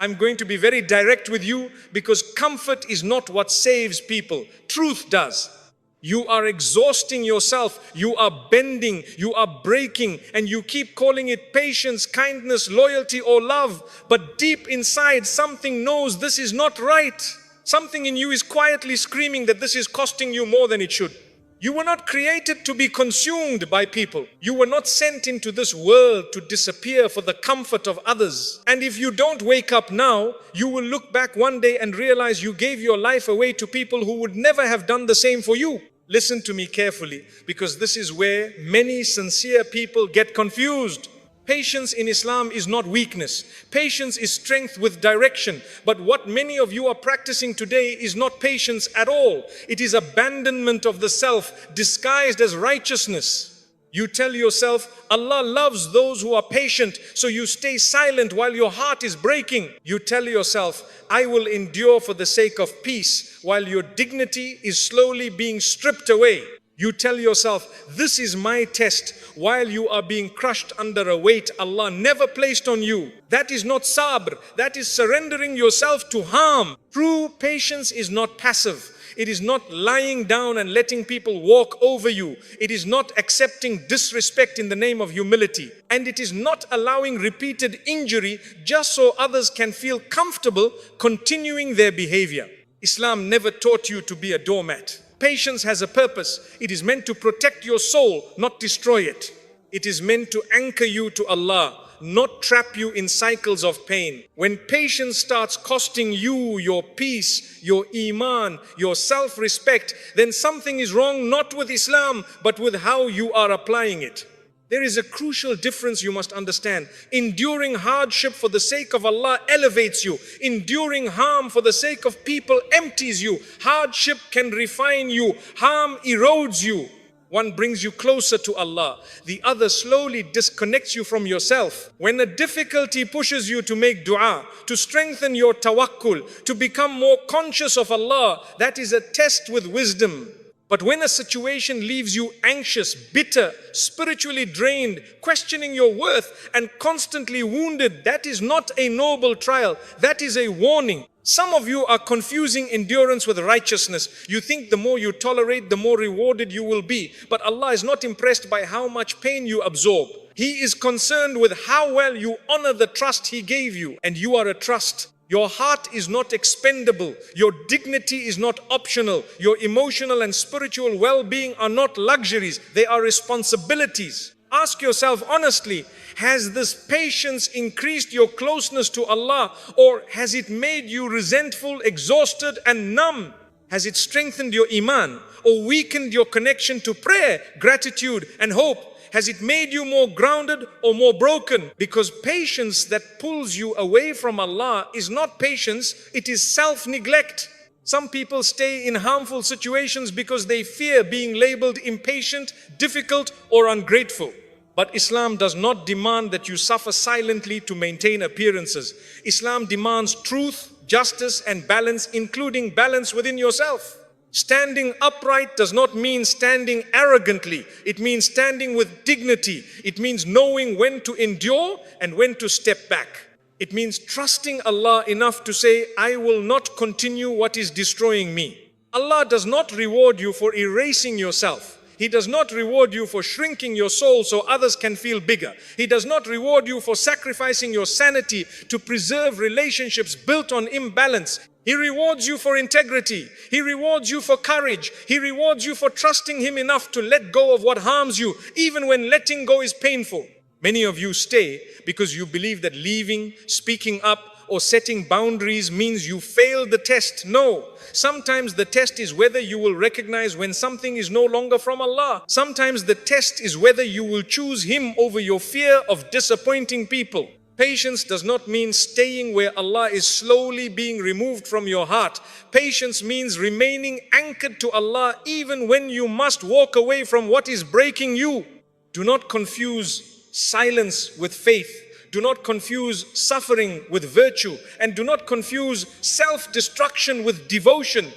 I'm going to be very direct with you because comfort is not what saves people. Truth does. You are exhausting yourself, you are bending, you are breaking, and you keep calling it patience, kindness, loyalty, or love. But deep inside, something knows this is not right. Something in you is quietly screaming that this is costing you more than it should. You were not created to be consumed by people. You were not sent into this world to disappear for the comfort of others. And if you don't wake up now, you will look back one day and realize you gave your life away to people who would never have done the same for you. Listen to me carefully, because this is where many sincere people get confused. Patience in Islam is not weakness. Patience is strength with direction. But what many of you are practicing today is not patience at all. It is abandonment of the self disguised as righteousness. You tell yourself, Allah loves those who are patient, so you stay silent while your heart is breaking. You tell yourself, I will endure for the sake of peace, while your dignity is slowly being stripped away. You tell yourself, this is my test, while you are being crushed under a weight Allah never placed on you. That is not sabr, that is surrendering yourself to harm. True patience is not passive. It is not lying down and letting people walk over you. It is not accepting disrespect in the name of humility. And it is not allowing repeated injury just so others can feel comfortable continuing their behavior. Islam never taught you to be a doormat. Patience has a purpose. It is meant to protect your soul, not destroy it. It is meant to anchor you to Allah, not trap you in cycles of pain. When patience starts costing you your peace, your iman, your self-respect, then something is wrong not with Islam, but with how you are applying it. There is a crucial difference you must understand. Enduring hardship for the sake of Allah elevates you. Enduring harm for the sake of people empties you. Hardship can refine you. Harm erodes you. One brings you closer to Allah. The other slowly disconnects you from yourself. When a difficulty pushes you to make dua, to strengthen your tawakkul, to become more conscious of Allah, that is a test with wisdom. But when a situation leaves you anxious, bitter, spiritually drained, questioning your worth, and constantly wounded, that is not a noble trial. That is a warning. Some of you are confusing endurance with righteousness. You think the more you tolerate, the more rewarded you will be. But Allah is not impressed by how much pain you absorb. He is concerned with how well you honor the trust He gave you. And you are a trust. Your heart is not expendable. Your dignity is not optional. Your emotional and spiritual well-being are not luxuries. They are responsibilities. Ask yourself honestly, has this patience increased your closeness to Allah, or has it made you resentful, exhausted and numb? Has it strengthened your iman or weakened your connection to prayer, gratitude and hope? Has it made you more grounded or more broken? Because patience that pulls you away from Allah is not patience, it is self-neglect. Some people stay in harmful situations because they fear being labeled impatient, difficult or ungrateful. But Islam does not demand that you suffer silently to maintain appearances. Islam demands truth, justice and balance, including balance within yourself. Standing upright does not mean standing arrogantly. It means standing with dignity. It means knowing when to endure and when to step back. It means trusting Allah enough to say, I will not continue what is destroying me. Allah does not reward you for erasing yourself. He does not reward you for shrinking your soul so others can feel bigger. He does not reward you for sacrificing your sanity to preserve relationships built on imbalance. He rewards you for integrity. He rewards you for courage. He rewards you for trusting Him enough to let go of what harms you, even when letting go is painful. Many of you stay because you believe that leaving, speaking up, or setting boundaries means you failed the test. No. Sometimes the test is whether you will recognize when something is no longer from Allah. Sometimes the test is whether you will choose Him over your fear of disappointing people. Patience does not mean staying where Allah is slowly being removed from your heart. Patience means remaining anchored to Allah even when you must walk away from what is breaking you. Do not confuse silence with faith. Do not confuse suffering with virtue. And do not confuse self-destruction with devotion.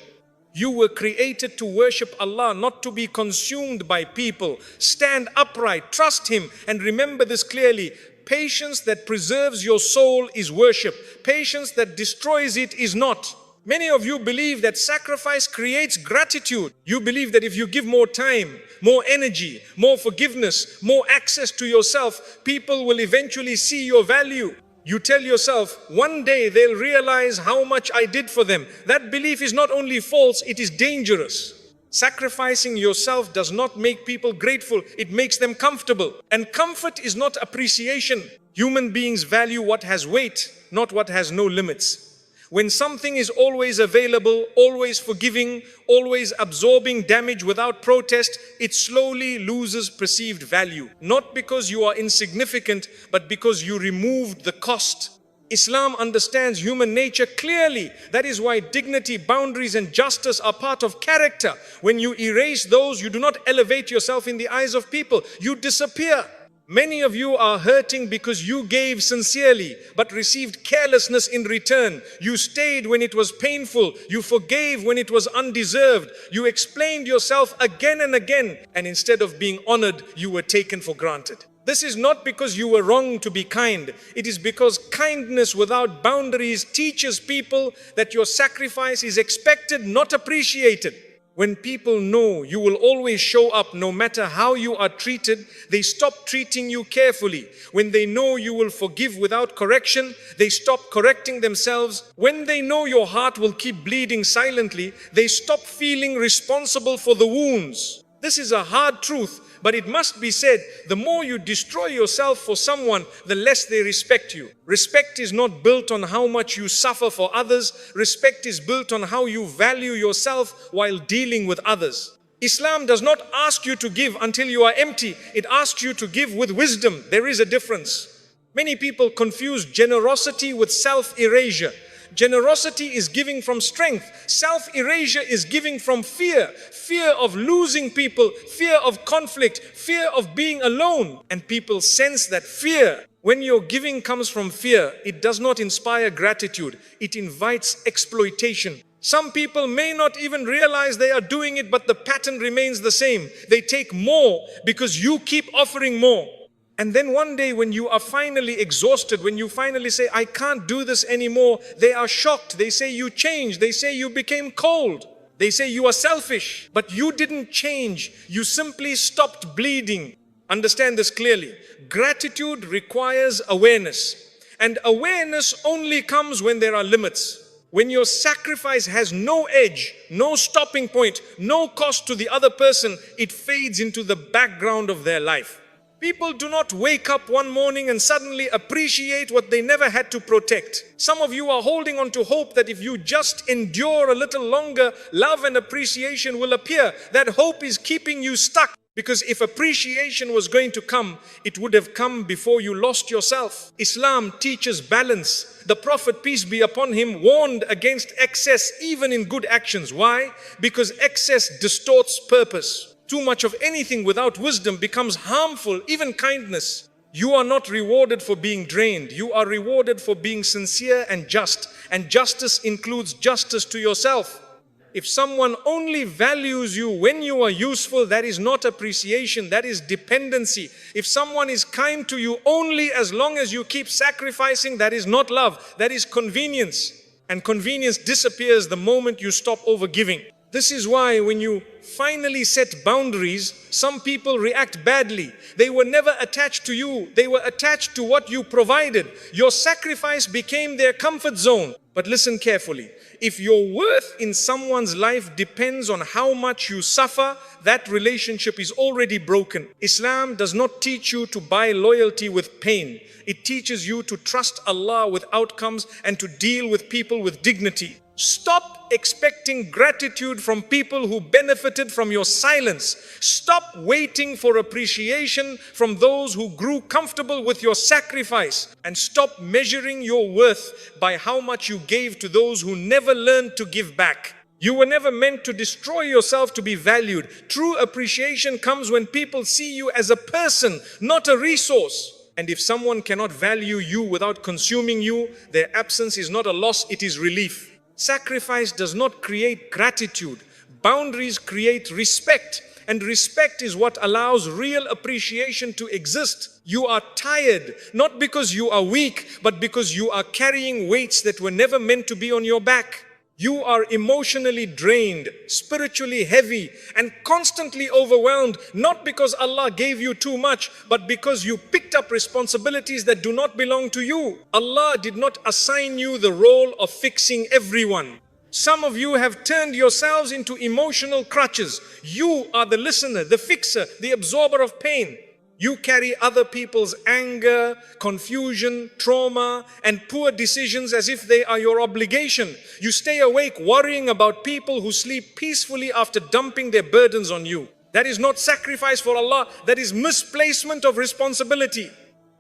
You were created to worship Allah, not to be consumed by people. Stand upright, trust Him, and remember this clearly. Patience that preserves your soul is worship. Patience that destroys it is not. Many of you believe that sacrifice creates gratitude. You believe that if you give more time, more energy, more forgiveness, more access to yourself, people will eventually see your value. You tell yourself, one day they'll realize how much I did for them. That belief is not only false, it is dangerous. Sacrificing yourself does not make people grateful, it makes them comfortable. And comfort is not appreciation. Human beings value what has weight, not what has no limits. When something is always available, always forgiving, always absorbing damage without protest, it slowly loses perceived value. Not because you are insignificant, but because you removed the cost. Islam understands human nature clearly. That is why dignity, boundaries, and justice are part of character. When you erase those, you do not elevate yourself in the eyes of people. You disappear. Many of you are hurting because you gave sincerely but received carelessness in return. You stayed when it was painful. You forgave when it was undeserved. You explained yourself again and again, and instead of being honored, you were taken for granted. This is not because you were wrong to be kind. It is because kindness without boundaries teaches people that your sacrifice is expected, not appreciated. When people know you will always show up no matter how you are treated, they stop treating you carefully. When they know you will forgive without correction, they stop correcting themselves. When they know your heart will keep bleeding silently, they stop feeling responsible for the wounds. This is a hard truth, but it must be said, the more you destroy yourself for someone, the less they respect you. Respect is not built on how much you suffer for others. Respect is built on how you value yourself while dealing with others. Islam does not ask you to give until you are empty. It asks you to give with wisdom. There is a difference. Many people confuse generosity with self-erasure. Generosity is giving from strength. Self-erasure is giving from fear. Fear of losing people, fear of conflict, fear of being alone. And people sense that fear. When your giving comes from fear, it does not inspire gratitude. It invites exploitation. Some people may not even realize they are doing it, but the pattern remains the same. They take more because you keep offering more. And then one day when you are finally exhausted, when you finally say, I can't do this anymore, they are shocked. They say you changed. They say you became cold. They say you are selfish. But you didn't change. You simply stopped bleeding. Understand this clearly. Gratitude requires awareness. And awareness only comes when there are limits. When your sacrifice has no edge, no stopping point, no cost to the other person, it fades into the background of their life. People do not wake up one morning and suddenly appreciate what they never had to protect. Some of you are holding on to hope that if you just endure a little longer, love and appreciation will appear. That hope is keeping you stuck. Because if appreciation was going to come, it would have come before you lost yourself. Islam teaches balance. The Prophet, peace be upon him, warned against excess even in good actions. Why? Because excess distorts purpose. Too much of anything without wisdom becomes harmful, even kindness. You are not rewarded for being drained. You are rewarded for being sincere and just. And justice includes justice to yourself. If someone only values you when you are useful, that is not appreciation, that is dependency. If someone is kind to you only as long as you keep sacrificing, that is not love, that is convenience. And convenience disappears the moment you stop overgiving. This is why when you finally set boundaries, some people react badly. They were never attached to you. They were attached to what you provided. Your sacrifice became their comfort zone. But listen carefully. If your worth in someone's life depends on how much you suffer, that relationship is already broken. Islam does not teach you to buy loyalty with pain. It teaches you to trust Allah with outcomes and to deal with people with dignity. Stop expecting gratitude from people who benefited from your silence. Stop waiting for appreciation from those who grew comfortable with your sacrifice. And stop measuring your worth by how much you gave to those who never learned to give back. You were never meant to destroy yourself to be valued. True appreciation comes when people see you as a person, not a resource. And if someone cannot value you without consuming you, their absence is not a loss, it is relief. Sacrifice does not create gratitude. Boundaries create respect. And respect is what allows real appreciation to exist. You are tired, not because you are weak, but because you are carrying weights that were never meant to be on your back. You are emotionally drained, spiritually heavy, and constantly overwhelmed, not because Allah gave you too much, but because you picked up responsibilities that do not belong to you. Allah did not assign you the role of fixing everyone. Some of you have turned yourselves into emotional crutches. You are the listener, the fixer, the absorber of pain. You carry other people's anger, confusion, trauma, and poor decisions as if they are your obligation. You stay awake worrying about people who sleep peacefully after dumping their burdens on you. That is not sacrifice for Allah, that is misplacement of responsibility.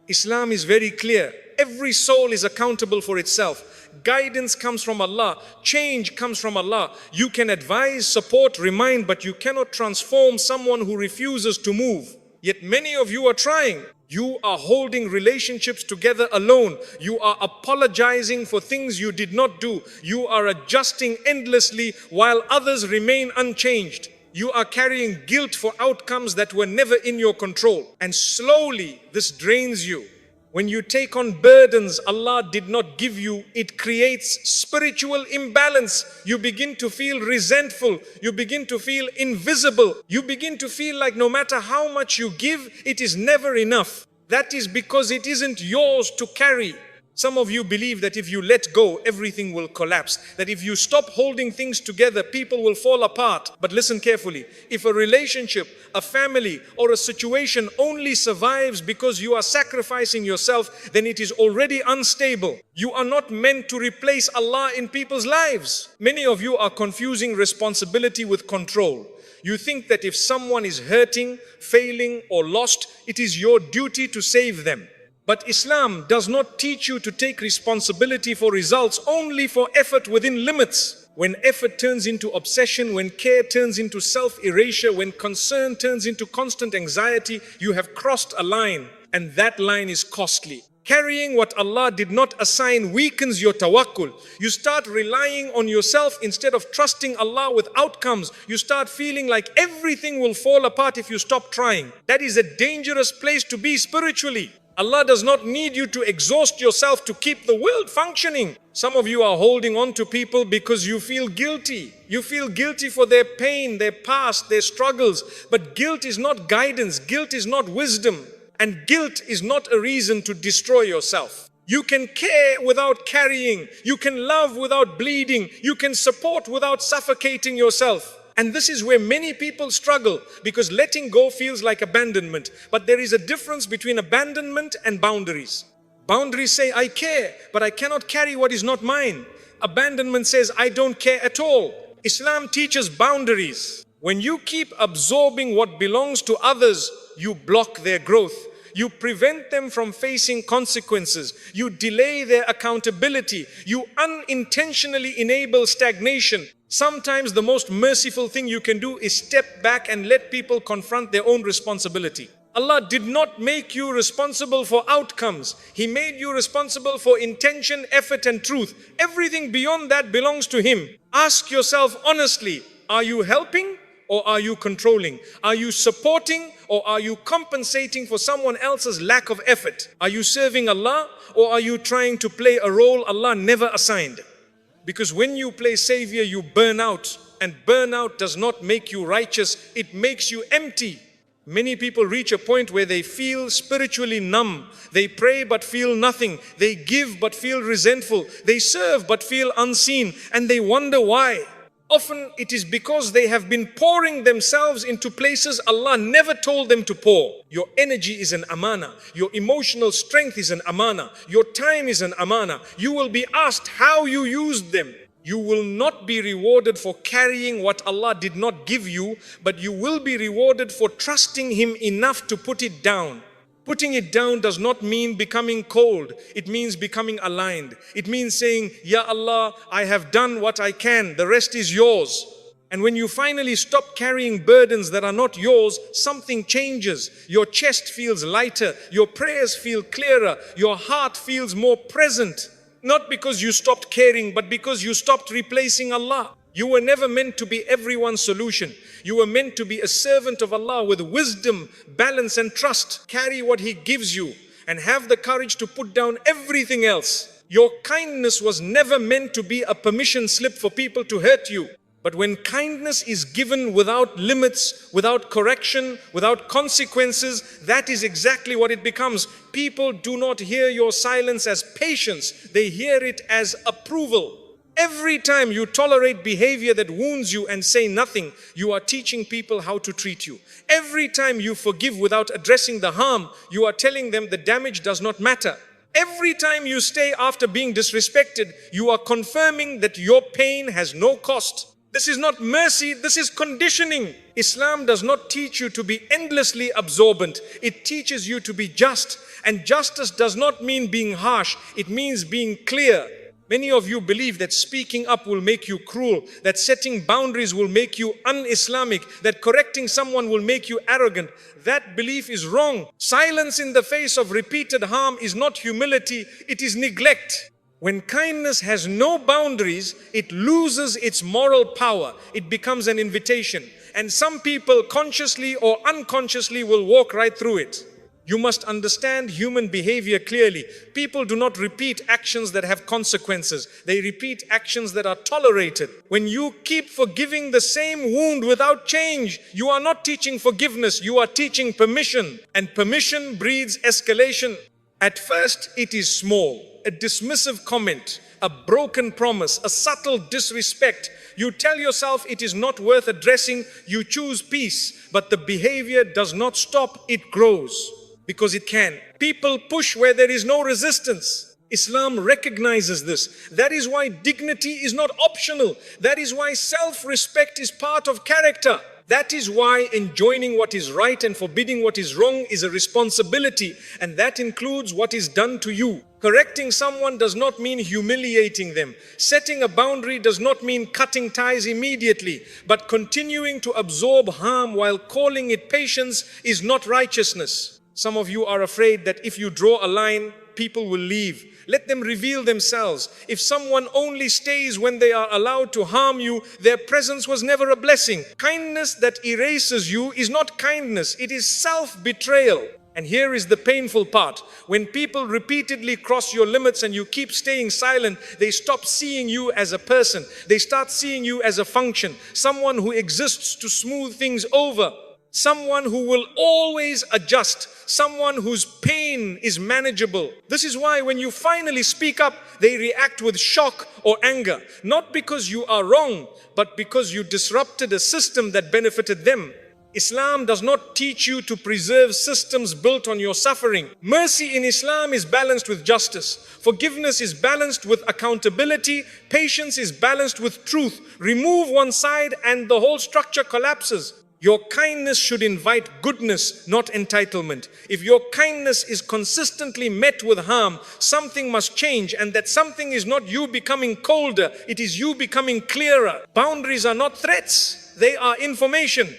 Islam is very clear. Every soul is accountable for itself. Guidance comes from Allah. Change comes from Allah. You can advise, support, remind, but you cannot transform someone who refuses to move. Yet many of you are trying. You are holding relationships together alone. You are apologizing for things you did not do. You are adjusting endlessly while others remain unchanged. You are carrying guilt for outcomes that were never in your control. And slowly this drains you. When you take on burdens Allah did not give you, it creates spiritual imbalance. You begin to feel resentful. You begin to feel invisible. You begin to feel like no matter how much you give, it is never enough. That is because it isn't yours to carry. Some of you believe that if you let go, everything will collapse. That if you stop holding things together, people will fall apart. But listen carefully. If a relationship, a family, or a situation only survives because you are sacrificing yourself, then it is already unstable. You are not meant to replace Allah in people's lives. Many of you are confusing responsibility with control. You think that if someone is hurting, failing, or lost, it is your duty to save them. But Islam does not teach you to take responsibility for results, only for effort within limits. When effort turns into obsession, when care turns into self-erasure, when concern turns into constant anxiety, you have crossed a line, and that line is costly. Carrying what Allah did not assign weakens your tawakkul. You start relying on yourself instead of trusting Allah with outcomes. You start feeling like everything will fall apart if you stop trying. That is a dangerous place to be spiritually. Allah does not need you to exhaust yourself to keep the world functioning. Some of you are holding on to people because you feel guilty. You feel guilty for their pain, their past, their struggles. But guilt is not guidance. Guilt is not wisdom. And guilt is not a reason to destroy yourself. You can care without carrying. You can love without bleeding. You can support without suffocating yourself. And this is where many people struggle, because letting go feels like abandonment. But there is a difference between abandonment and boundaries. Boundaries say, I care, but I cannot carry what is not mine. Abandonment says, I don't care at all. Islam teaches boundaries. When you keep absorbing what belongs to others, you block their growth. You prevent them from facing consequences. You delay their accountability. You unintentionally enable stagnation. Sometimes the most merciful thing you can do is step back and let people confront their own responsibility. Allah did not make you responsible for outcomes. He made you responsible for intention, effort, and truth. Everything beyond that belongs to Him. Ask yourself honestly, are you helping or are you controlling? Are you supporting or are you compensating for someone else's lack of effort? Are you serving Allah or are you trying to play a role Allah never assigned? Because when you play savior, you burn out. And burnout does not make you righteous, it makes you empty. Many people reach a point where they feel spiritually numb. They pray but feel nothing. They give but feel resentful. They serve but feel unseen. And they wonder why. Often it is because they have been pouring themselves into places Allah never told them to pour. Your energy is an amana. Your emotional strength is an amana. Your time is an amana. You will be asked how you used them. You will not be rewarded for carrying what Allah did not give you, but you will be rewarded for trusting Him enough to put it down. Putting it down does not mean becoming cold. It means becoming aligned. It means saying, Ya Allah, I have done what I can. The rest is yours. And when you finally stop carrying burdens that are not yours, something changes. Your chest feels lighter. Your prayers feel clearer. Your heart feels more present. Not because you stopped caring, but because you stopped replacing Allah. You were never meant to be everyone's solution. You were meant to be a servant of Allah with wisdom, balance and trust. Carry what He gives you and have the courage to put down everything else. Your kindness was never meant to be a permission slip for people to hurt you. But when kindness is given without limits, without correction, without consequences, that is exactly what it becomes. People do not hear your silence as patience, they hear it as approval. Every time you tolerate behavior that wounds you and say nothing, you are teaching people how to treat you. Every time you forgive without addressing the harm, you are telling them the damage does not matter. Every time you stay after being disrespected, you are confirming that your pain has no cost. This is not mercy, this is conditioning. Islam does not teach you to be endlessly absorbent. It teaches you to be just. And justice does not mean being harsh, it means being clear. Many of you believe that speaking up will make you cruel, that setting boundaries will make you un-Islamic, that correcting someone will make you arrogant. That belief is wrong. Silence in the face of repeated harm is not humility, it is neglect. When kindness has no boundaries, it loses its moral power. It becomes an invitation. And some people consciously or unconsciously will walk right through it. You must understand human behavior clearly. People do not repeat actions that have consequences. They repeat actions that are tolerated. When you keep forgiving the same wound without change, you are not teaching forgiveness, you are teaching permission. And permission breeds escalation. At first, it is small. A dismissive comment, a broken promise, a subtle disrespect. You tell yourself it is not worth addressing, you choose peace, but the behavior does not stop, it grows. Because it can. People push where there is no resistance. Islam recognizes this. That is why dignity is not optional. That is why self-respect is part of character. That is why enjoining what is right and forbidding what is wrong is a responsibility, and that includes what is done to you. Correcting someone does not mean humiliating them. Setting a boundary does not mean cutting ties immediately, but continuing to absorb harm while calling it patience is not righteousness. Some of you are afraid that if you draw a line, people will leave. Let them reveal themselves. If someone only stays when they are allowed to harm you, their presence was never a blessing. Kindness that erases you is not kindness, it is self-betrayal. And here is the painful part. When people repeatedly cross your limits and you keep staying silent, they stop seeing you as a person. They start seeing you as a function, someone who exists to smooth things over. Someone who will always adjust, someone whose pain is manageable. This is why when you finally speak up, they react with shock or anger. Not because you are wrong, but because you disrupted a system that benefited them. Islam does not teach you to preserve systems built on your suffering. Mercy in Islam is balanced with justice. Forgiveness is balanced with accountability. Patience is balanced with truth. Remove one side and the whole structure collapses. Your kindness should invite goodness, not entitlement. If your kindness is consistently met with harm, something must change, and that something is not you becoming colder, it is you becoming clearer. Boundaries are not threats, they are information.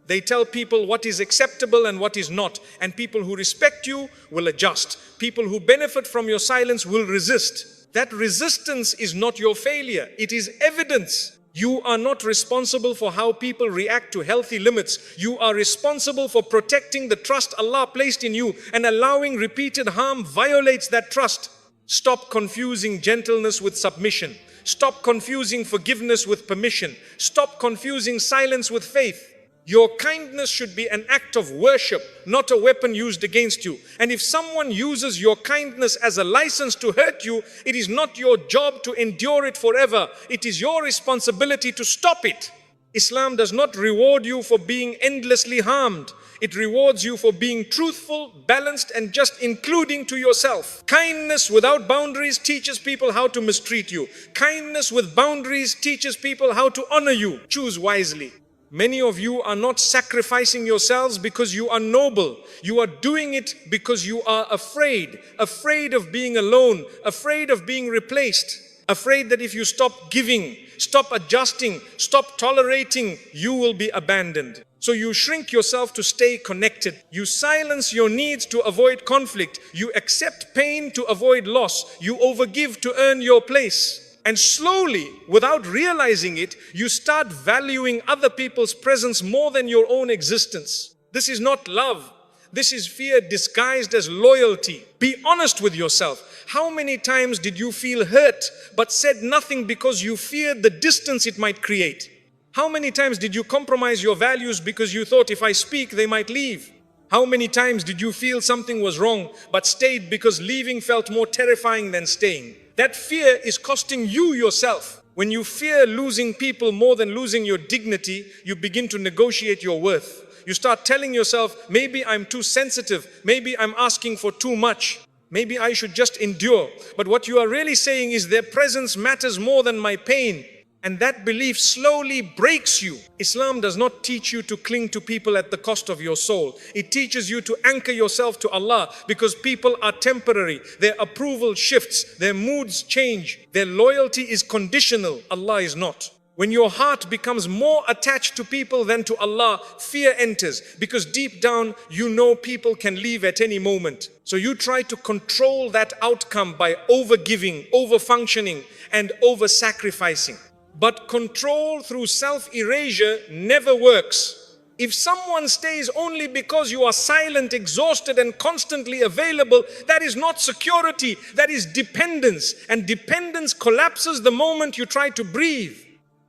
They tell people what is acceptable and what is not, and people who respect you will adjust. People who benefit from your silence will resist. That resistance is not your failure, it is evidence. You are not responsible for how people react to healthy limits. You are responsible for protecting the trust Allah placed in you, and allowing repeated harm violates that trust. Stop confusing gentleness with submission. Stop confusing forgiveness with permission. Stop confusing silence with faith. Your kindness should be an act of worship, not a weapon used against you. And if someone uses your kindness as a license to hurt you, it is not your job to endure it forever. It is your responsibility to stop it. Islam does not reward you for being endlessly harmed. It rewards you for being truthful, balanced, and just, including to yourself. Kindness without boundaries teaches people how to mistreat you. Kindness with boundaries teaches people how to honor you. Choose wisely. Many of you are not sacrificing yourselves because you are noble. You are doing it because you are afraid. Afraid of being alone. Afraid of being replaced. Afraid that if you stop giving, stop adjusting, stop tolerating, you will be abandoned. So you shrink yourself to stay connected. You silence your needs to avoid conflict. You accept pain to avoid loss. You overgive to earn your place. And slowly, without realizing it, you start valuing other people's presence more than your own existence. This is not love. This is fear disguised as loyalty. Be honest with yourself. How many times did you feel hurt but said nothing because you feared the distance it might create? How many times did you compromise your values because you thought if I speak, they might leave? How many times did you feel something was wrong but stayed because leaving felt more terrifying than staying? That fear is costing you yourself. When you fear losing people more than losing your dignity, you begin to negotiate your worth. You start telling yourself, maybe I'm too sensitive, maybe I'm asking for too much, maybe I should just endure. But what you are really saying is their presence matters more than my pain. And that belief slowly breaks you. Islam does not teach you to cling to people at the cost of your soul. It teaches you to anchor yourself to Allah, because people are temporary. Their approval shifts, their moods change, their loyalty is conditional. Allah is not. When your heart becomes more attached to people than to Allah, fear enters, because deep down you know people can leave at any moment. So you try to control that outcome by over-giving, over-functioning, and over-sacrificing. But control through self-erasure never works. If someone stays only because you are silent, exhausted, and constantly available, that is not security, that is dependence. And dependence collapses the moment you try to breathe.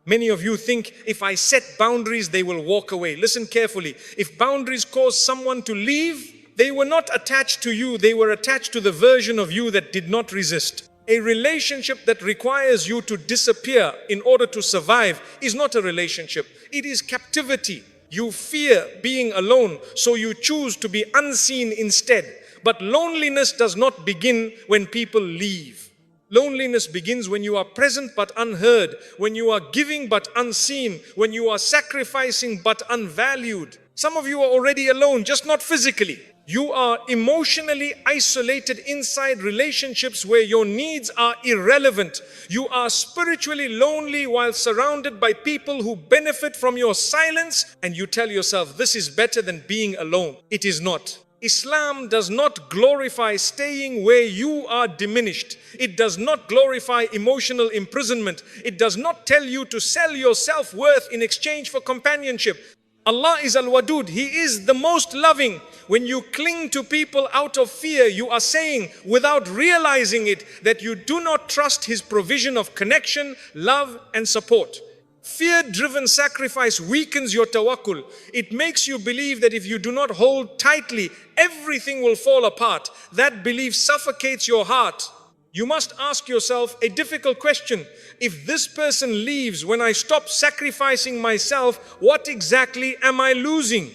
Many of you think, if I set boundaries, they will walk away. Listen carefully. If boundaries cause someone to leave, they were not attached to you, they were attached to the version of you that did not resist. A relationship that requires you to disappear in order to survive is not a relationship. It is captivity. You fear being alone, so you choose to be unseen instead. But loneliness does not begin when people leave. Loneliness begins when you are present but unheard, when you are giving but unseen, when you are sacrificing but unvalued. Some of you are already alone, just not physically. You are emotionally isolated inside relationships where your needs are irrelevant. You are spiritually lonely while surrounded by people who benefit from your silence, and you tell yourself, this is better than being alone. It is not. Islam does not glorify staying where you are diminished. It does not glorify emotional imprisonment. It does not tell you to sell your self-worth in exchange for companionship. Allah is Al-Wadud. He is the most loving. When you cling to people out of fear, you are saying, without realizing it, that you do not trust His provision of connection, love, and support. Fear-driven sacrifice weakens your tawakkul. It makes you believe that if you do not hold tightly, everything will fall apart. That belief suffocates your heart. You must ask yourself a difficult question. If this person leaves when I stop sacrificing myself, what exactly am I losing?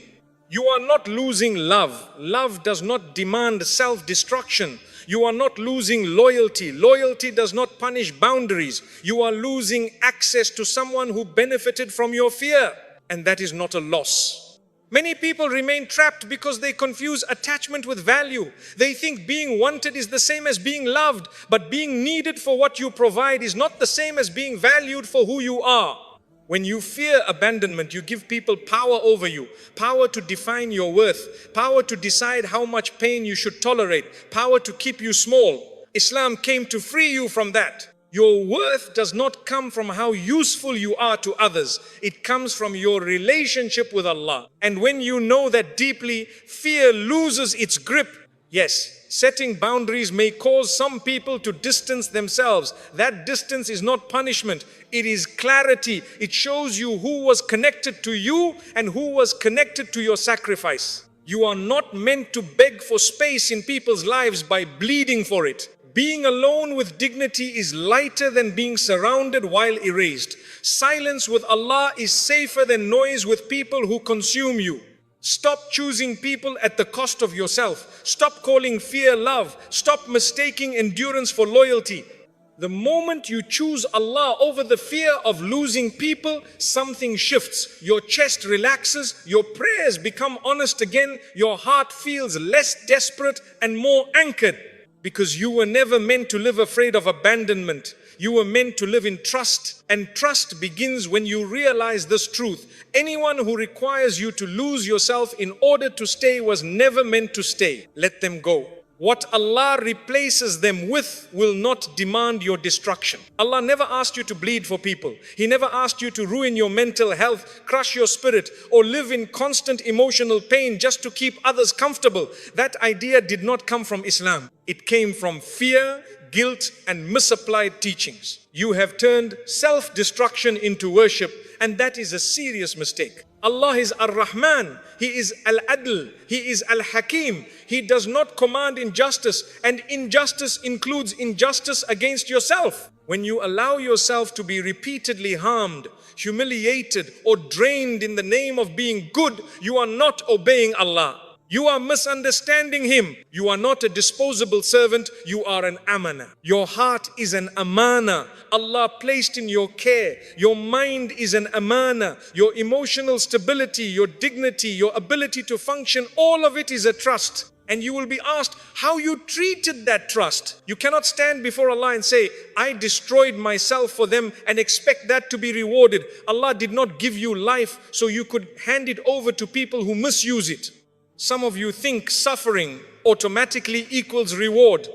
You are not losing love. Love does not demand self-destruction. You are not losing loyalty. Loyalty does not punish boundaries. You are losing access to someone who benefited from your fear. And that is not a loss. Many people remain trapped because they confuse attachment with value. They think being wanted is the same as being loved, but being needed for what you provide is not the same as being valued for who you are. When you fear abandonment, you give people power over you, power to define your worth, power to decide how much pain you should tolerate, power to keep you small. Islam came to free you from that. Your worth does not come from how useful you are to others. It comes from your relationship with Allah. And when you know that deeply, fear loses its grip. Yes, setting boundaries may cause some people to distance themselves. That distance is not punishment. It is clarity. It shows you who was connected to you and who was connected to your sacrifice. You are not meant to beg for space in people's lives by bleeding for it. Being alone with dignity is lighter than being surrounded while erased. Silence with Allah is safer than noise with people who consume you. Stop choosing people at the cost of yourself. Stop calling fear love. Stop mistaking endurance for loyalty. The moment you choose Allah over the fear of losing people, something shifts. Your chest relaxes, your prayers become honest again, your heart feels less desperate and more anchored. Because you were never meant to live afraid of abandonment. You were meant to live in trust. And trust begins when you realize this truth. Anyone who requires you to lose yourself in order to stay was never meant to stay. Let them go. What Allah replaces them with will not demand your destruction. Allah never asked you to bleed for people. He never asked you to ruin your mental health, crush your spirit, or live in constant emotional pain just to keep others comfortable. That idea did not come from Islam. It came from fear, guilt, and misapplied teachings. You have turned self-destruction into worship, and that is a serious mistake. Allah is Ar-Rahman, He is Al-Adl, He is Al-Hakim. He does not command injustice, and injustice includes injustice against yourself. When you allow yourself to be repeatedly harmed, humiliated, or drained in the name of being good, you are not obeying Allah. You are misunderstanding Him. You are not a disposable servant, you are an amana. Your heart is an amana. Allah placed in your care. Your mind is an amana. Your emotional stability, your dignity, your ability to function, all of it is a trust. And you will be asked how you treated that trust. You cannot stand before Allah and say, I destroyed myself for them, and expect that to be rewarded. Allah did not give you life so you could hand it over to people who misuse it. Some of you think suffering automatically equals reward.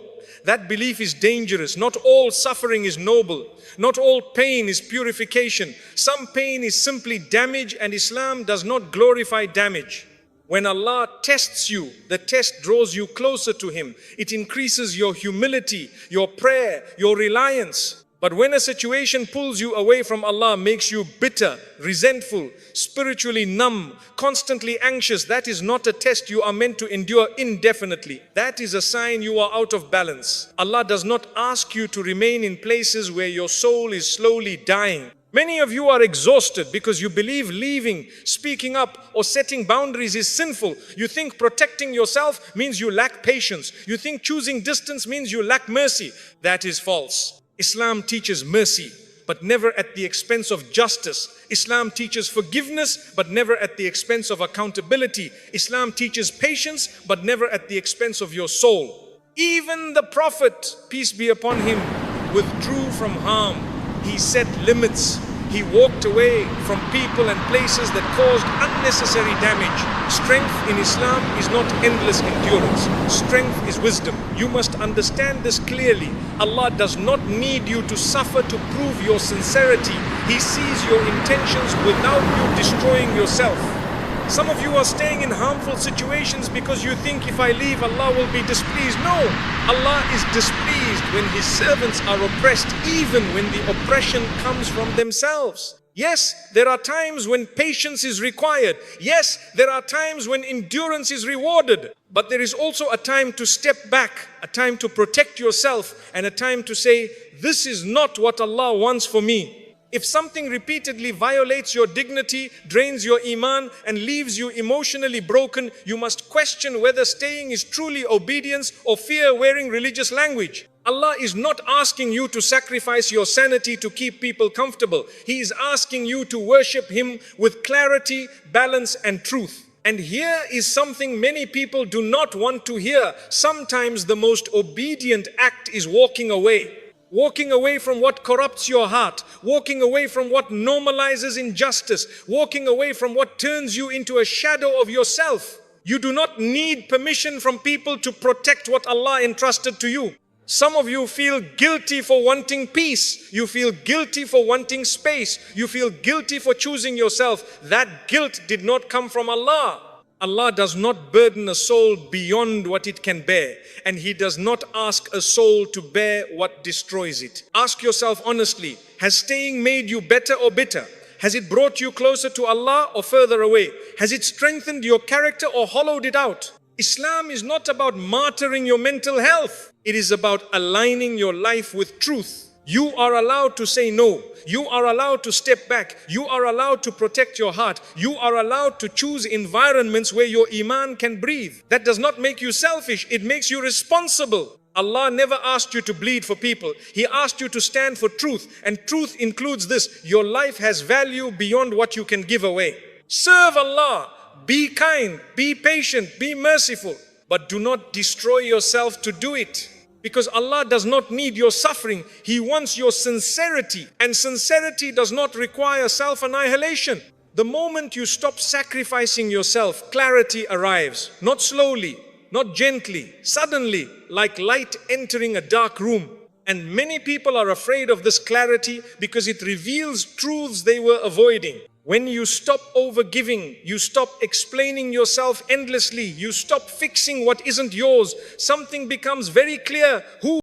That belief is dangerous. Not all suffering is noble. Not all pain is purification. Some pain is simply damage, and Islam does not glorify damage. When Allah tests you, the test draws you closer to Him. It increases your humility, your prayer, your reliance. But when a situation pulls you away from Allah, makes you bitter, resentful, spiritually numb, constantly anxious, that is not a test you are meant to endure indefinitely. That is a sign you are out of balance. Allah does not ask you to remain in places where your soul is slowly dying. Many of you are exhausted because you believe leaving, speaking up, or setting boundaries is sinful. You think protecting yourself means you lack patience. You think choosing distance means you lack mercy. That is false. Islam teaches mercy, but never at the expense of justice. Islam teaches forgiveness, but never at the expense of accountability. Islam teaches patience, but never at the expense of your soul. Even the Prophet, peace be upon him, withdrew from harm. He set limits. He walked away from people and places that caused unnecessary damage. Strength in Islam is not endless endurance. Strength is wisdom. You must understand this clearly. Allah does not need you to suffer to prove your sincerity. He sees your intentions without you destroying yourself. Some of you are staying in harmful situations because you think if I leave, Allah will be displeased. No, Allah is displeased when His servants are oppressed, even when the oppression comes from themselves. Yes, there are times when patience is required. Yes, there are times when endurance is rewarded. But there is also a time to step back, a time to protect yourself, and a time to say, this is not what Allah wants for me. If something repeatedly violates your dignity, drains your iman, and leaves you emotionally broken, you must question whether staying is truly obedience or fear-wearing religious language. Allah is not asking you to sacrifice your sanity to keep people comfortable. He is asking you to worship Him with clarity, balance, and truth. And here is something many people do not want to hear. Sometimes the most obedient act is walking away. Walking away from what corrupts your heart, walking away from what normalizes injustice, walking away from what turns you into a shadow of yourself. You do not need permission from people to protect what Allah entrusted to you. Some of you feel guilty for wanting peace. You feel guilty for wanting space. You feel guilty for choosing yourself. That guilt did not come from Allah. Allah does not burden a soul beyond what it can bear, and He does not ask a soul to bear what destroys it. Ask yourself honestly, has staying made you better or bitter? Has it brought you closer to Allah or further away? Has it strengthened your character or hollowed it out? Islam is not about martyring your mental health. It is about aligning your life with truth. You are allowed to say no. You are allowed to step back. You are allowed to protect your heart. You are allowed to choose environments where your iman can breathe. That does not make you selfish. It makes you responsible. Allah never asked you to bleed for people. He asked you to stand for truth. And truth includes this: your life has value beyond what you can give away. Serve Allah. Be kind. Be patient. Be merciful. But do not destroy yourself to do it. Because Allah does not need your suffering. He wants your sincerity. And sincerity does not require self-annihilation. The moment you stop sacrificing yourself, clarity arrives. Not slowly, not gently, suddenly. like light entering a dark room. And many people are afraid of this clarity because it reveals truths they were avoiding. When you stop overgiving, you stop explaining yourself endlessly, you stop fixing what isn't yours, something becomes very clear. Who